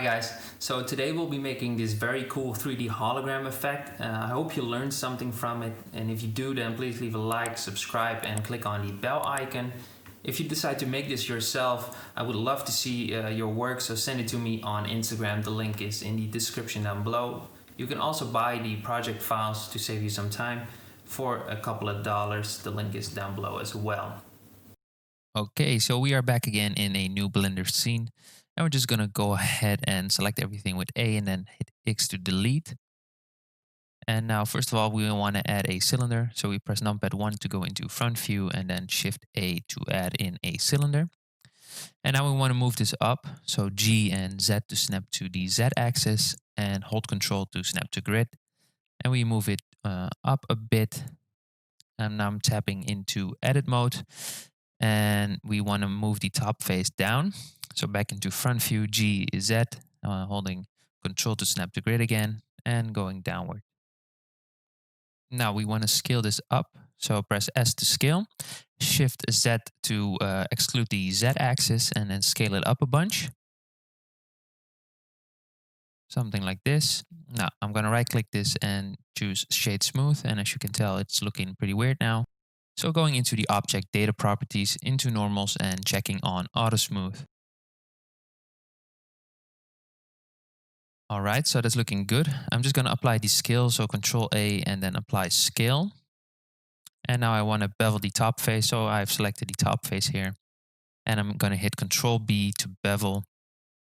guys, so today we'll be making this very cool 3D hologram effect. I hope you learned something from it, and if you do, then please leave a like, subscribe, and click on the bell icon. If you decide to make this yourself, I would love to see your work, so send it to me on Instagram. The link is in the description down below. You can also buy the project files to save you some time for a couple of dollars. The link is down below as well. Okay, so we are back again in a new Blender scene, and we're just gonna go ahead and select everything with A and then hit X to delete. And now, first of all, we want to add a cylinder. So we press numpad 1 to go into front view and then Shift A to add in a cylinder. And now we want to move this up. So G and Z to snap to the Z axis and hold Control to snap to grid. And we move it up a bit. And now I'm tapping into edit mode. And we want to move the top face down. So back into front view, G, Z, holding Control to snap to grid again and going downward. Now we want to scale this up. So press S to scale, Shift Z to exclude the Z axis and then scale it up a bunch. Something like this. Now I'm going to right click this and choose Shade Smooth. And as you can tell, it's looking pretty weird now. So going into the object data properties, into normals and checking on auto smooth. All right, so that's looking good. I'm just going to apply the scale. So Control A and then apply scale. And now I want to bevel the top face. So I've selected the top face here. And I'm going to hit Control B to bevel.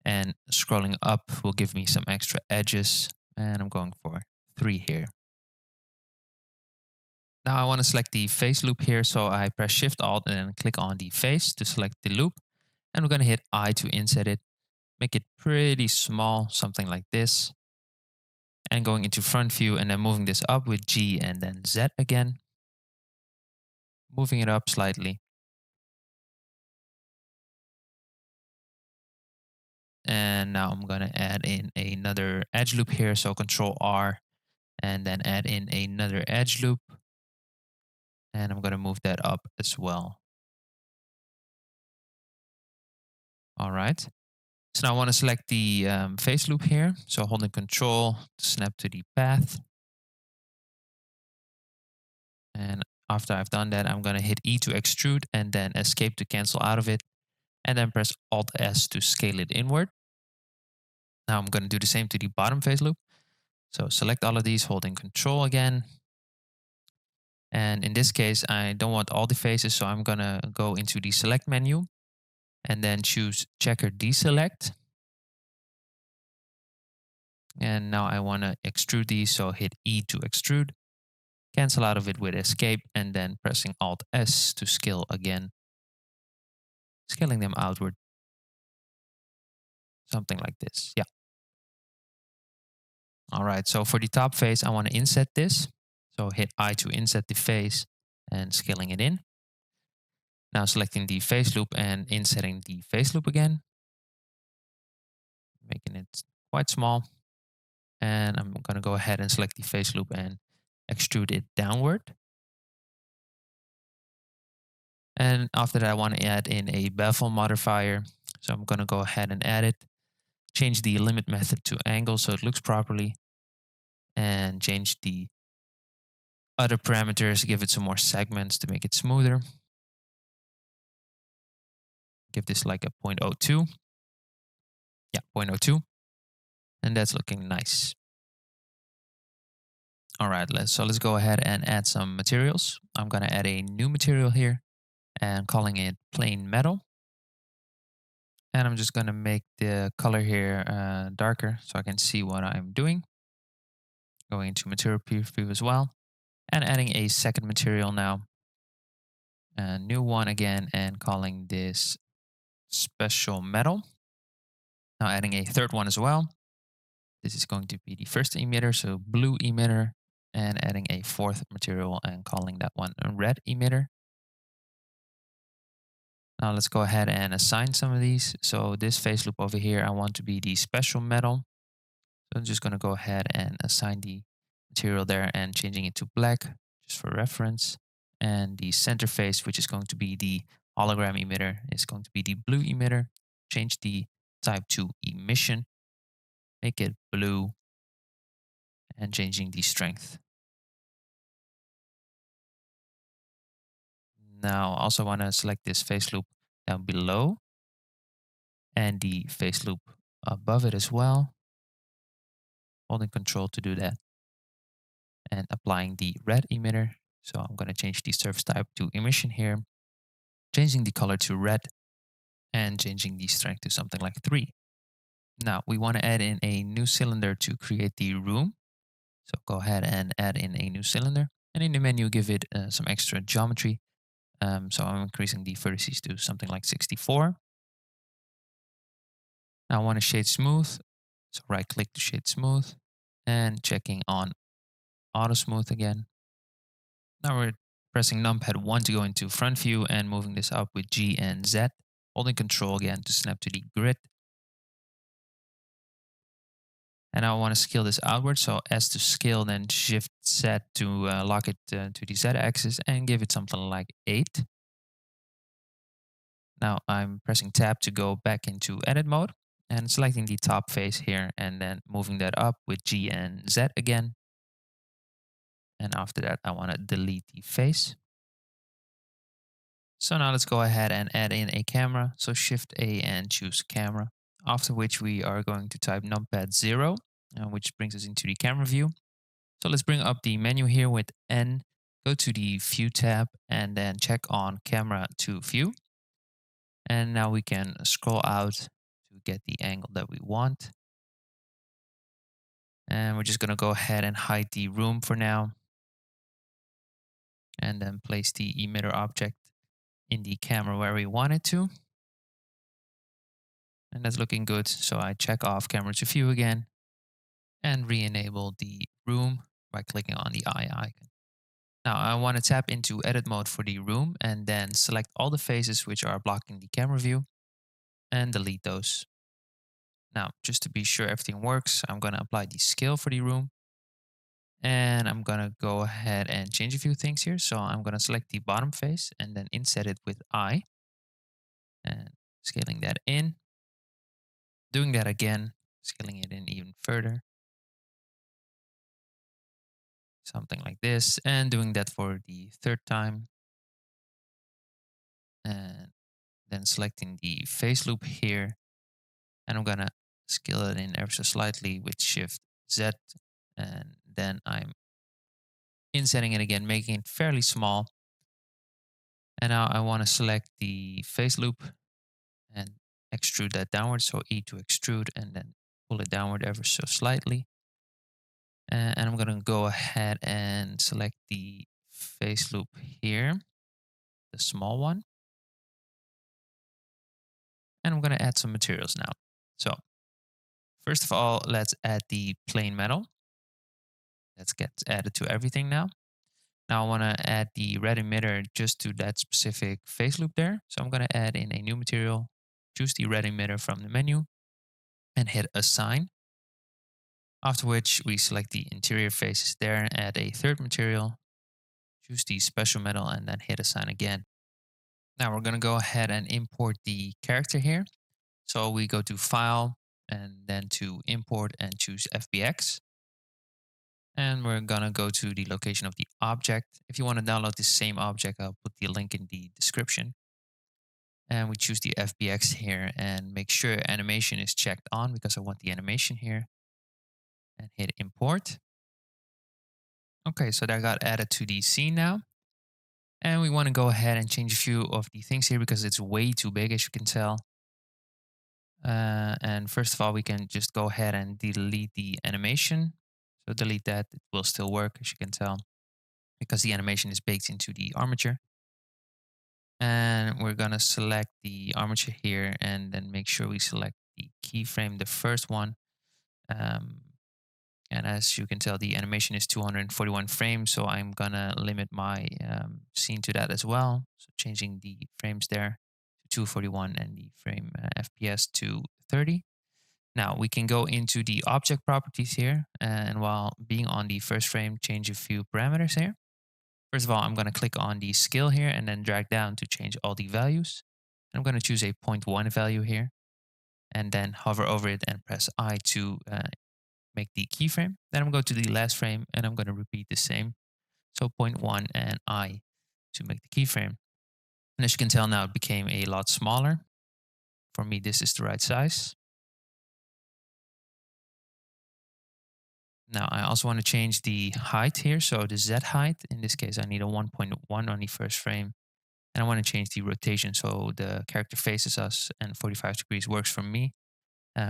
And scrolling up will give me some extra edges. And I'm going for 3 here. Now I want to select the face loop here. So I press Shift Alt and then click on the face to select the loop. And we're going to hit I to inset it. Make it pretty small, something like this. And going into front view and then moving this up with G and then Z again. Moving it up slightly. And now I'm going to add in another edge loop here. So Control R and then add in another edge loop. And I'm going to move that up as well. All right. So now I want to select the face loop here. So holding Control to snap to the path. And after I've done that, I'm going to hit E to extrude and then Escape to cancel out of it. And then press Alt S to scale it inward. Now I'm going to do the same to the bottom face loop. So select all of these, holding Control again. And in this case, I don't want all the faces, so I'm going to go into the Select menu and then choose Checker Deselect. And now I want to extrude these, so hit E to extrude. Cancel out of it with Escape and then pressing Alt S to scale again. Scaling them outward. Something like this, yeah. All right, so for the top face, I want to inset this. So hit I to inset the face and scaling it in. Now selecting the face loop and insetting the face loop again. Making it quite small. And I'm going to go ahead and select the face loop and extrude it downward. And after that, I want to add in a bevel modifier. So I'm going to go ahead and add it. Change the limit method to angle so it looks properly. And change the other parameters, give it some more segments to make it smoother. Give this like a 0.02. Yeah, 0.02. And that's looking nice. All right, let's go ahead and add some materials. I'm going to add a new material here and calling it plain metal. And I'm just going to make the color here darker so I can see what I'm doing. Going into material preview as well. And adding a second material now. A new one again and calling this special metal. Now adding a third one as well. This is going to be the first emitter, so blue emitter. And adding a fourth material and calling that one a red emitter. Now let's go ahead and assign some of these. So this face loop over here, I want to be the special metal. So I'm just going to go ahead and assign the material there and changing it to black just for reference. And the center face, which is going to be the hologram emitter, is going to be the blue emitter. Change the type to emission. make it blue, and changing the strength. Now also want to select this face loop down below and the face loop above it as well. Holding Control to do that. And applying the red emitter. So I'm going to change the surface type to emission here, changing the color to red and changing the strength to something like 3. Now we want to add in a new cylinder to create the room. So go ahead and add in a new cylinder, and in the menu give it some extra geometry. So I'm increasing the vertices to something like 64. Now I want to shade smooth. So right click to shade smooth and checking on auto smooth again. Now we're pressing numpad 1 to go into front view and moving this up with G and Z. Holding Control again to snap to the grid. And now I want to scale this outward. So S to scale, then Shift Z to lock it to the Z axis and give it something like 8. Now I'm pressing Tab to go back into edit mode and selecting the top face here and then moving that up with G and Z again. And after that, I want to delete the face. So now let's go ahead and add in a camera. So Shift A and choose camera. After which we are going to type numpad 0, which brings us into the camera view. So let's bring up the menu here with N, go to the View tab, and then check on Camera to View. And now we can scroll out to get the angle that we want. And we're just going to go ahead and hide the room for now. And then place the emitter object in the camera where we want it to. And that's looking good. So I check off Camera to View again and re-enable the room by clicking on the eye icon. Now I want to tap into edit mode for the room and then select all the faces which are blocking the camera view and delete those. Now, just to be sure everything works, I'm going to apply the scale for the room. And I'm going to go ahead and change a few things here. So I'm going to select the bottom face and then inset it with I. And scaling that in. Doing that again, scaling it in even further. Something like this. And doing that for the third time. And then selecting the face loop here. And I'm going to scale it in ever so slightly with Shift Z. And then I'm insetting it again, making it fairly small. And now I want to select the face loop and extrude that downward. So E to extrude and then pull it downward ever so slightly. And I'm going to go ahead and select the face loop here, the small one. And I'm going to add some materials now. So first of all, let's add the plain metal. Let's get added to everything now. Now I want to add the red emitter just to that specific face loop there. So I'm going to add in a new material, choose the red emitter from the menu and hit assign. After which we select the interior faces there, add a third material, choose the special metal and then hit assign again. Now we're going to go ahead and import the character here. So we go to File and then to Import and choose FBX. And we're going to go to the location of the object. If you want to download the same object, I'll put the link in the description. And we choose the FBX here and make sure animation is checked on because I want the animation here. And hit import. Okay, so that got added to the scene now. And we want to go ahead and change a few of the things here because it's way too big, as you can tell. And first of all, we can just go ahead and delete the animation. So delete that, it will still work, as you can tell, because the animation is baked into the armature. And we're going to select the armature here and then make sure we select the keyframe, the first one. And as you can tell, the animation is 241 frames. So I'm going to limit my scene to that as well. So changing the frames there to 241 and the frame FPS to 30. Now we can go into the object properties here. And while being on the first frame, change a few parameters here. First of all, I'm going to click on the scale here and then drag down to change all the values. I'm going to choose a 0.1 value here and then hover over it and press I to make the keyframe. Then I'm going to the last frame and I'm going to repeat the same. So 0.1 and I to make the keyframe. And as you can tell now, it became a lot smaller. For me, this is the right size. Now I also want to change the height here. So the Z height, in this case, I need a 1.1 on the first frame. And I want to change the rotation so the character faces us and 45 degrees works for me.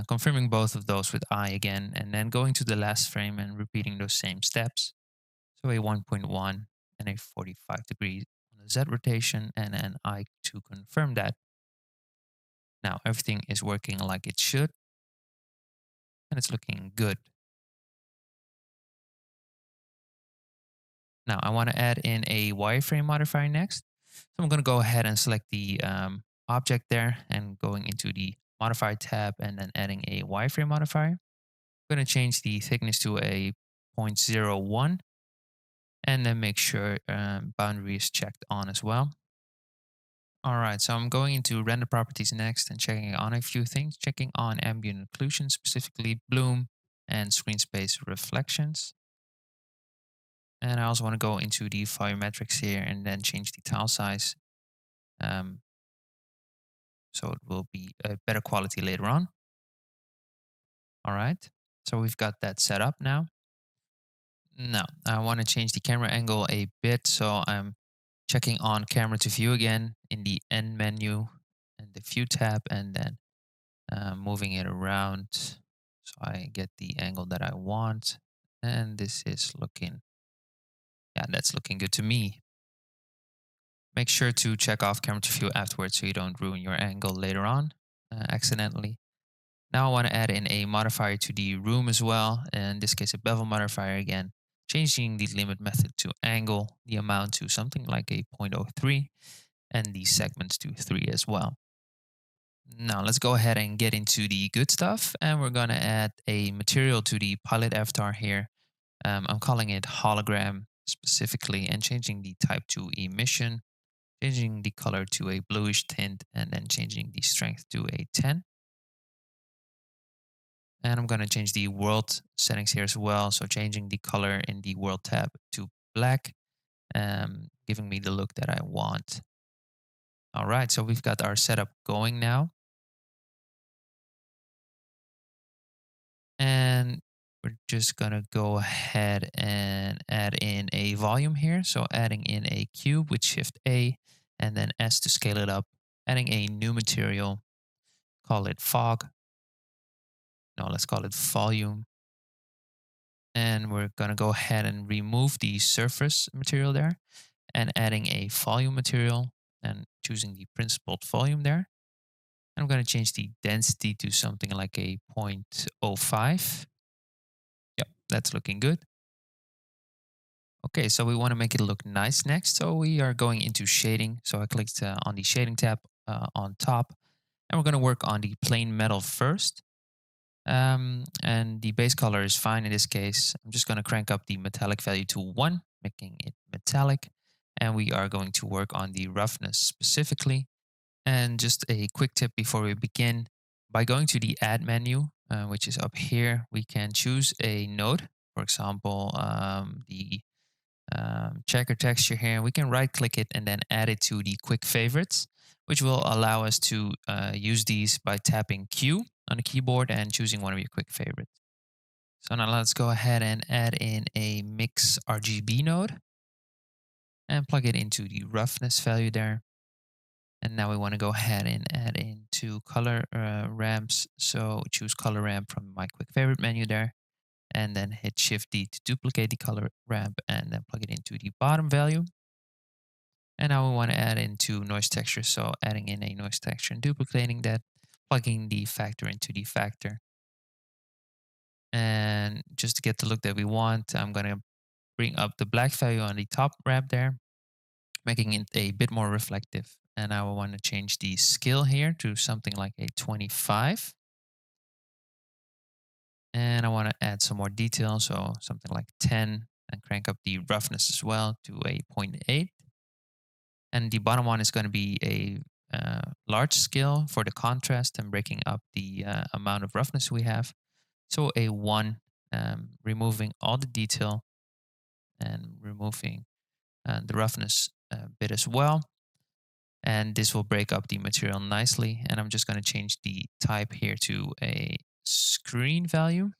Confirming both of those with I again, and then going to the last frame and repeating those same steps. So a 1.1 and a 45 degree on the Z rotation and an I to confirm that. Now everything is working like it should and it's looking good. Now I want to add in a wireframe modifier next. So I'm going to go ahead and select the object there and going into the modifier tab and then adding a wireframe modifier. I'm going to change the thickness to a 0.01 and then make sure boundary is checked on as well. All right, so I'm going into render properties next and checking on a few things, checking on ambient occlusion, specifically bloom and screen space reflections. And I also want to go into the volumetrics here and then change the tile size. So it will be a better quality later on. All right, so we've got that set up now. Now I want to change the camera angle a bit. So I'm checking on camera to view again in the end menu and the view tab and then moving it around so I get the angle that I want. And this is looking, yeah, that's looking good to me. Make sure to check off camera to view afterwards so you don't ruin your angle later on accidentally. Now I want to add in a modifier to the room as well. In this case, a bevel modifier again, changing the limit method to angle, the amount to something like a 0.03 and the segments to 3 as well. Now let's go ahead and get into the good stuff. And we're going to add a material to the pilot avatar here. I'm calling it Hologram specifically and changing the type to emission, changing the color to a bluish tint, and then changing the strength to a 10. And I'm going to change the world settings here as well. So changing the color in the world tab to black, giving me the look that I want. All right, so we've got our setup going now. And we're just going to go ahead and add in a volume here. So adding in a cube with Shift A and then S to scale it up. Adding a new material, call it fog. No, let's call it volume. And we're going to go ahead and remove the surface material there and adding a volume material and choosing the principled volume there. And I'm going to change the density to something like a 0.05. Yep, that's looking good. Okay, so we want to make it look nice next. So we are going into shading. So I clicked on the shading tab on top. And we're going to work on the plain metal first. And the base color is fine in this case. I'm just going to crank up the metallic value to 1, making it metallic. And we are going to work on the roughness specifically. And just a quick tip before we begin. By going to the add menu, which is up here, we can choose a node. For example, the checker texture here. We can right click it and then add it to the quick favorites, which will allow us to use these by tapping Q on the keyboard and choosing one of your quick favorites. So now let's go ahead and add in a mix RGB node and plug it into the roughness value there. And now we want to go ahead and add in two color ramps. So choose color ramp from my quick favorite menu there. And then hit Shift D to duplicate the color ramp and then plug it into the bottom value. And now we want to add into noise texture. So adding in a noise texture and duplicating that, plugging the factor into the factor. And just to get the look that we want, I'm going to bring up the black value on the top ramp there, making it a bit more reflective. And I will want to change the scale here to something like a 25. And I want to add some more detail, so something like 10, and crank up the roughness as well to a 0.8. And the bottom one is going to be a large scale for the contrast and breaking up the amount of roughness we have. So a 1 removing all the detail and removing the roughness bit as well. And this will break up the material nicely. And I'm just going to change the type here to a screen value.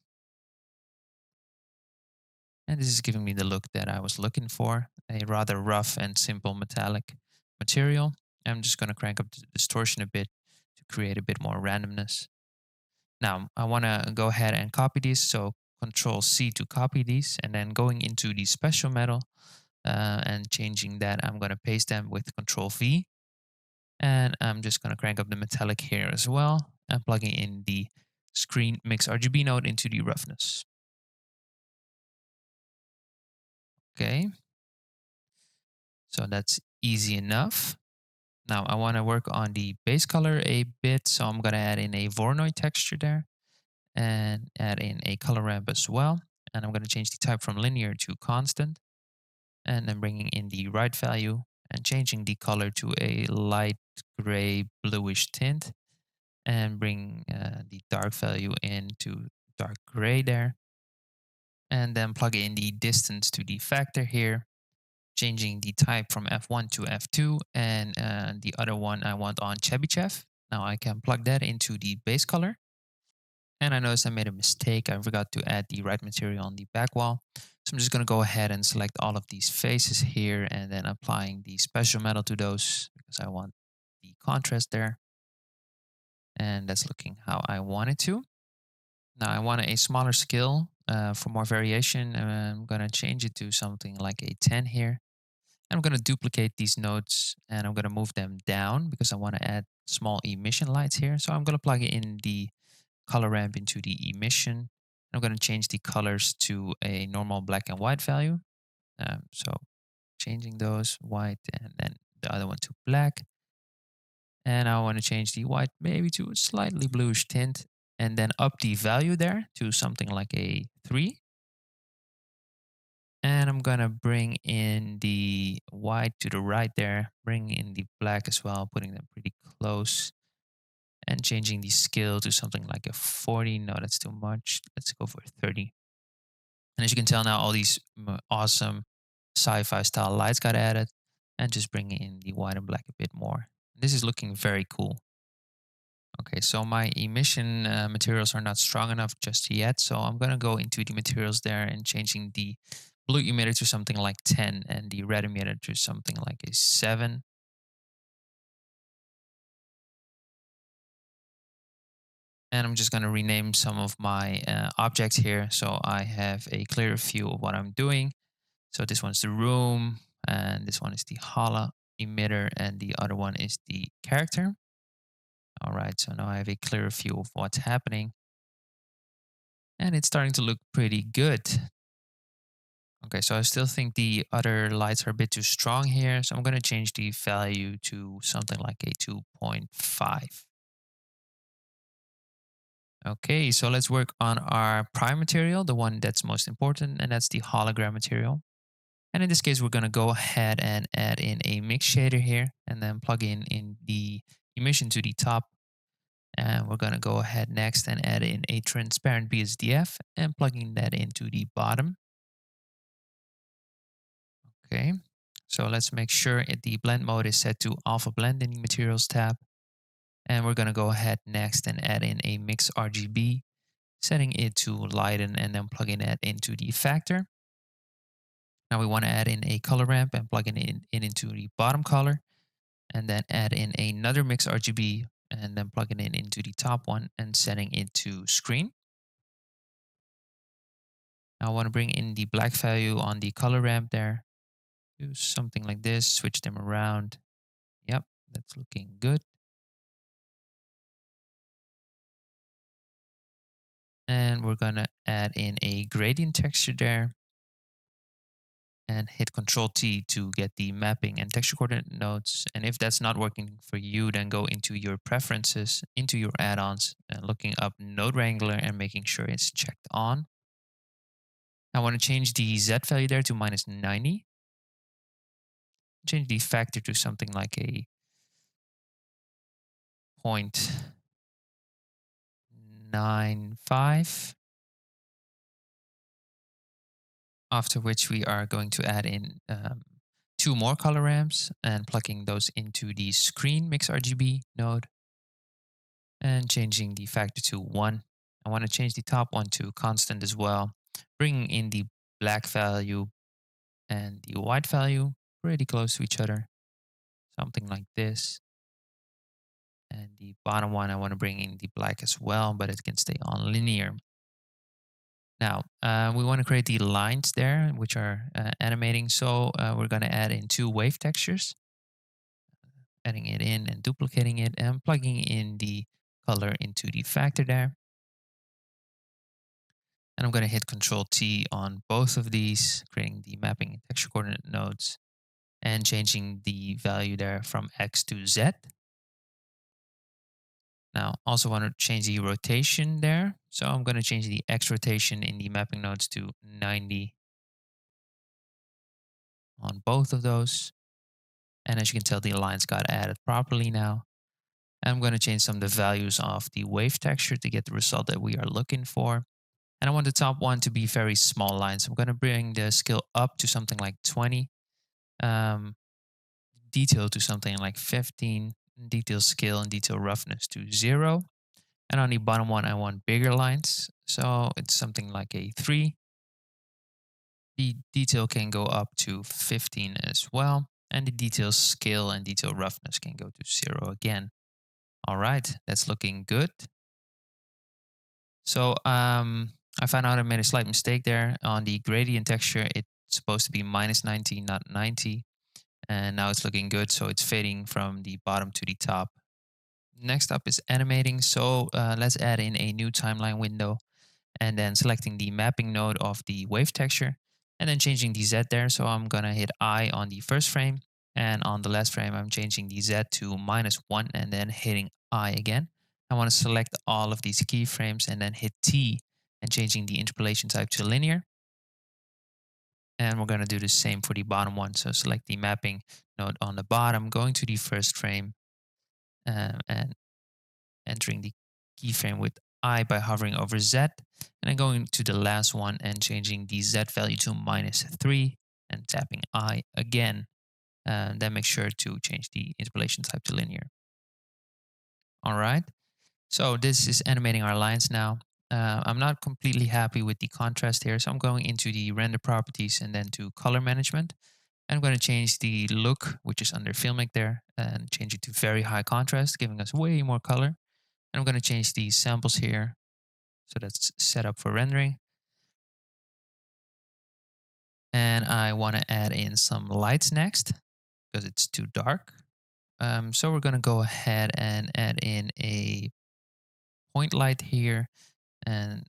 And this is giving me the look that I was looking for, a rather rough and simple metallic material. I'm just going to crank up the distortion a bit to create a bit more randomness. Now, I want to go ahead and copy these. So Control C to copy these, and then going into the special metal and changing that, I'm going to paste them with Control V. And I'm just going to crank up the metallic here as well and plugging in the screen mix RGB node into the roughness. Okay, so that's easy enough. Now I want to work on the base color a bit, so I'm going to add in a voronoi texture there and add in a color ramp as well. And I'm going to change the type from linear to constant, and then bringing in the right value and changing the color to a light gray bluish tint, and bring the dark value into dark gray there, and then plug in the distance to the factor here, changing the type from F1 to F2, and the other one I want on Chebyshev. Now I can plug that into the base color. And I noticed I made a mistake. I forgot to add the right material on the back wall. So I'm just going to go ahead and select all of these faces here and then applying the special metal to those because I want the contrast there. And that's looking how I want it to. Now I want a smaller scale for more variation. I'm going to change it to something like a 10 here. I'm going to duplicate these nodes and I'm going to move them down because I want to add small emission lights here. So I'm going to plug in the color ramp into the emission. I'm going to change the colors to a normal black and white value. So changing those white and then the other one to black. And I want to change the white maybe to a slightly bluish tint and then up the value there to something like a 3. And I'm going to bring in the white to the right there, bring in the black as well, putting them pretty close and changing the scale to something like a 40. No, that's too much. Let's go for 30. And as you can tell now, all these awesome sci-fi style lights got added and just bringing in the white and black a bit more. This is looking very cool. Okay, so my emission materials are not strong enough just yet. So I'm going to go into the materials there and changing the blue emitter to something like 10 and the red emitter to something like a 7. And I'm just going to rename some of my objects here so I have a clear view of what I'm doing. So this one's the room, and this one is the holo emitter, and the other one is the character. All right, so now I have a clear view of what's happening. And it's starting to look pretty good. Okay, so I still think the other lights are a bit too strong here. So I'm going to change the value to something like a 2.5. Okay, so let's work on our prime material, the one that's most important, and that's the hologram material. And in this case, we're going to go ahead and add in a mix shader here and then plug in the emission to the top. And we're going to go ahead next and add in a transparent BSDF and plugging that into the bottom. Okay, so let's make sure the blend mode is set to alpha blend in the materials tab. And we're going to go ahead next and add in a mix RGB, setting it to lighten and then plugging that into the factor. Now we want to add in a color ramp and plug it in into the bottom color, and then add in another mix RGB and then plug it in into the top one and setting it to screen. Now I want to bring in the black value on the color ramp there. Do something like this, switch them around. Yep, that's looking good. And we're going to add in a gradient texture there and hit Control T to get the mapping and texture coordinate nodes. And if that's not working for you, then go into your preferences, into your add-ons, and looking up Node Wrangler and making sure it's checked on. I want to change the Z value there to -90. Change the factor to something like a 0.95. After which we are going to add in two more color ramps and plugging those into the screen mix RGB node and changing the factor to 1. I want to change the top one to constant as well, bringing in the black value and the white value pretty close to each other, something like this. And the bottom one, I want to bring in the black as well, but it can stay on linear. Now, we want to create the lines there, which are animating. So we're going to add in two wave textures, adding it in and duplicating it and plugging in the color into the factor there. And I'm going to hit Control T on both of these, creating the mapping and texture coordinate nodes and changing the value there from X to Z. Now, also want to change the rotation there. So I'm going to change the X rotation in the mapping nodes to 90 on both of those. And as you can tell, the lines got added properly now. I'm going to change some of the values of the wave texture to get the result that we are looking for. And I want the top one to be very small lines. I'm going to bring the scale up to something like 20, detail to something like 15, detail scale and detail roughness to 0. And on the bottom one, I want bigger lines. So it's something like a 3. The detail can go up to 15 as well. And the detail scale and detail roughness can go to 0 again. All right, that's looking good. So I found out I made a slight mistake there. On the gradient texture, it's supposed to be minus 90, not 90. And now it's looking good. So it's fading from the bottom to the top. Next up is animating. So let's add in a new timeline window and then selecting the mapping node of the wave texture and then changing the Z there. So I'm going to hit I on the first frame, and on the last frame, I'm changing the Z to -1 and then hitting I again. I want to select all of these keyframes and then hit T and changing the interpolation type to linear. And we're going to do the same for the bottom one. So select the mapping node on the bottom, going to the first frame and entering the keyframe with I by hovering over Z, and then going to the last one and changing the Z value to -3 and tapping I again. And then make sure to change the interpolation type to linear. All right. So this is animating our lines now. I'm not completely happy with the contrast here, so I'm going into the render properties and then to color management. I'm going to change the look, which is under filmic there, and change it to very high contrast, giving us way more color. And I'm going to change the samples here, so that's set up for rendering. And I want to add in some lights next because it's too dark. So we're going to go ahead and add in a point light here and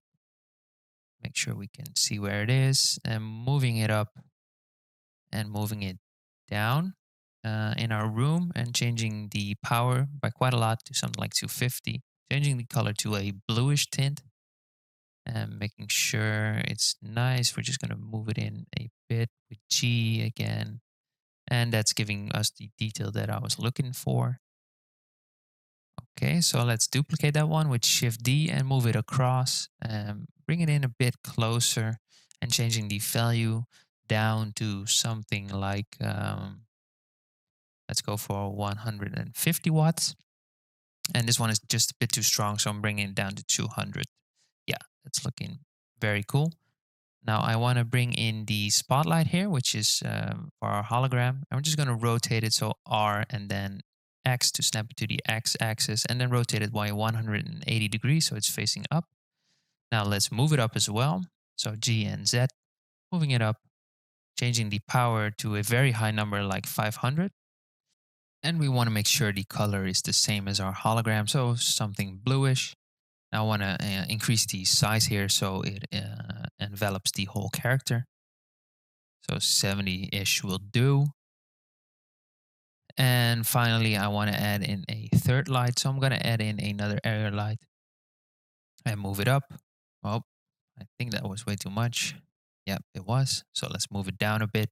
make sure we can see where it is, and moving it up and moving it down in our room and changing the power by quite a lot to something like 250, changing the color to a bluish tint and making sure it's nice. We're just going to move it in a bit with G again, and that's giving us the detail that I was looking for. Okay, so let's duplicate that one with Shift D and move it across and bring it in a bit closer and changing the value down to something like, let's go for 150 watts. And this one is just a bit too strong, so I'm bringing it down to 200. Yeah, that's looking very cool. Now I want to bring in the spotlight here, which is for our hologram. I'm just going to rotate it, so R and then X to snap it to the X axis, and then rotate it by 180 degrees so it's facing up. Now let's move it up as well. So G and Z, moving it up, changing the power to a very high number like 500. And we want to make sure the color is the same as our hologram, so something bluish. Now I want to increase the size here so it envelops the whole character. So 70-ish will do. And finally, I want to add in a third light. So I'm going to add in another area light and move it up. Oh, I think that was way too much. Yep, it was. So let's move it down a bit.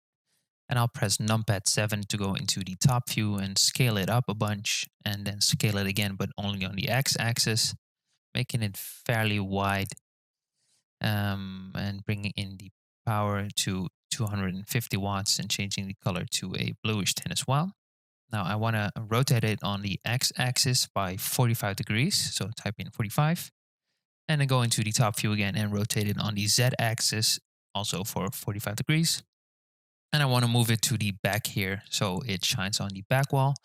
And I'll press numpad 7 to go into the top view and scale it up a bunch. And then scale it again, but only on the x-axis, making it fairly wide. And bringing in the power to 250 watts and changing the color to a bluish tint as well. Now I want to rotate it on the x-axis by 45 degrees. So type in 45 and then go into the top view again and rotate it on the z-axis also for 45 degrees. And I want to move it to the back here so it shines on the back wall,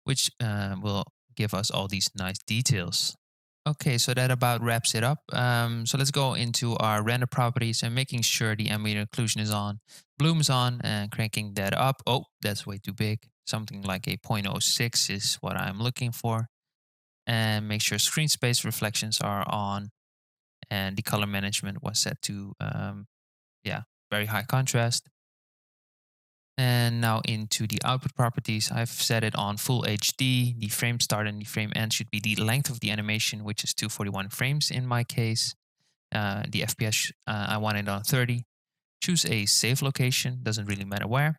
which will give us all these nice details. Okay, so that about wraps it up. So let's go into our render properties and making sure the ambient occlusion is on, bloom is on, and cranking that up. Oh, that's way too big. Something like a 0.06 is what I'm looking for. And make sure screen space reflections are on, and the color management was set to, very high contrast. And now into the output properties, I've set it on full HD. The frame start and the frame end should be the length of the animation, which is 241 frames in my case. The FPS, I want it on 30. Choose a save location, doesn't really matter where.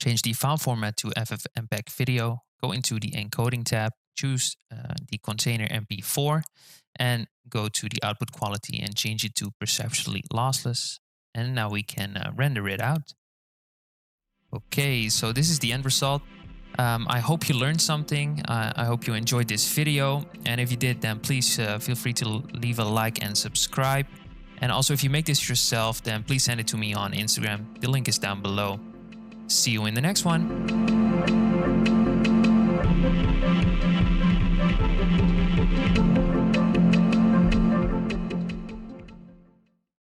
Change the file format to FFmpeg video. Go into the encoding tab, choose the container MP4, and go to the output quality and change it to perceptually lossless. And now we can render it out. Okay, so this is the end result. I hope you learned something. I hope you enjoyed this video. And if you did, then please feel free to leave a like and subscribe. And also, if you make this yourself, then please send it to me on Instagram. The link is down below. See you in the next one.